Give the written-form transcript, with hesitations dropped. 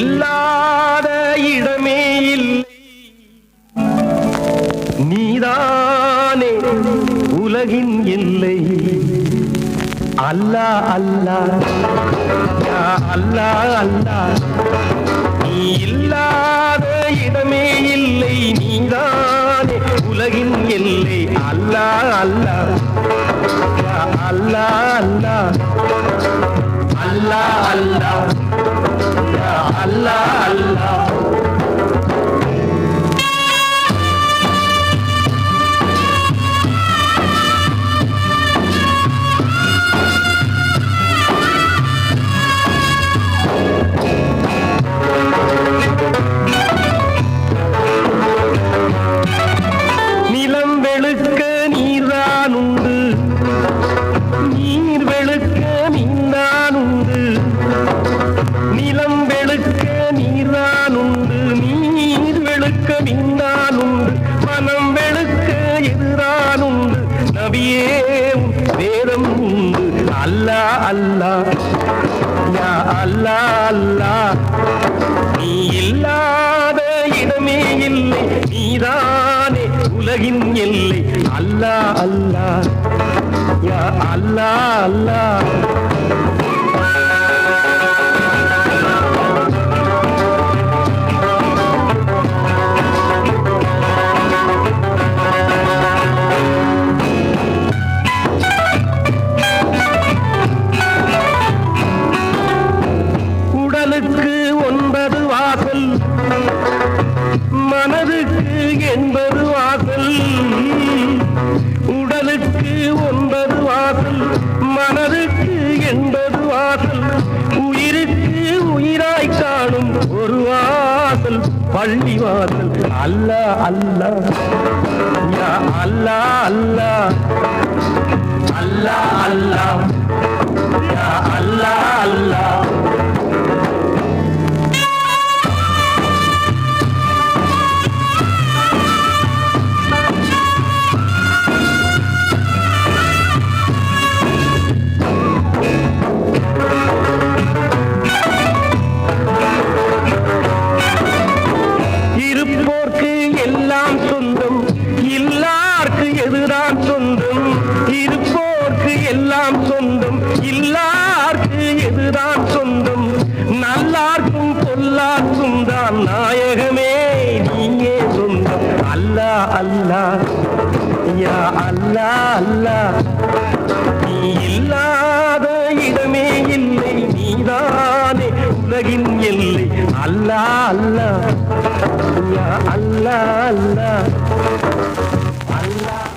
இல்லாத இடமே இல்லை, நீதானே உலகின் எல்லை. அல்லாஹ் அல்லாஹ் யா அல்லாஹ் அல்லாஹ், நீ இல்லாத இடமே இல்லை, நீதானே உலகின் எல்லை. அல்லாஹ் அல்லாஹ் யா அல்லாஹ் அல்லாஹ், அல்லாஹ் அல்லாஹ் யா அல்லாஹ் அல்லாஹ். நிலம் வெளுக்க நீர்தான் உண்டு, நீர் வெளுக்க நீந்தான் உண்டு. நிலம் வெளுக்க நீர்தான் உண்டு, நீர் வெளுக்க நீந்தான் உண்டு. மனம் வெளுக்க எதிரான் உண்டு, நபியே வேதம் உண்டு. அல்லாஹ் அல்லாஹ் யா அல்லாஹ் அல்லாஹ், நீ இல்லாத இடமே இல்லை, நீதானே உலகின் எல்லை. அல்லாஹ் அல்லாஹ் யா அல்லாஹ் அல்லாஹ். உடலுக்கு 9 வாசல், மனதுக்கு 80 வாசல். உடலுக்கு 9 வாசல், மனதுக்கு 80 வாசல். உயிருக்கு உயிராய் காணும் ஒரு வாசல், பள்ளி வாசல். அல்லாஹ் அல்லாஹ் யா அல்லாஹ் அல்லாஹ், அல்லாஹ் அல்லாஹ் யா அல்லாஹ் அல்லாஹ். இருப்போர்க்கு எல்லாம் சொந்தம், இல்லார்க்கு எதுதான் சொந்தம். இருப்போர்க்கு எல்லாம் சொந்தம், இல்லார்க்கு எதுதான் சொந்தம். நல்லார்க்கும் பொல்லார்க்கும் தான் நாயகமே நீயே சொந்தம். அல்லாஹ் அல்லாஹ் யா அல்லாஹ் அல்லாஹ், நீ இல்லாத இடமே இல்லை, நீதானே உலகின் எல்லை. அல்லாஹ் அல்லாஹ் யா அல்லாஹ் அல்லாஹ், அல்லாஹ்.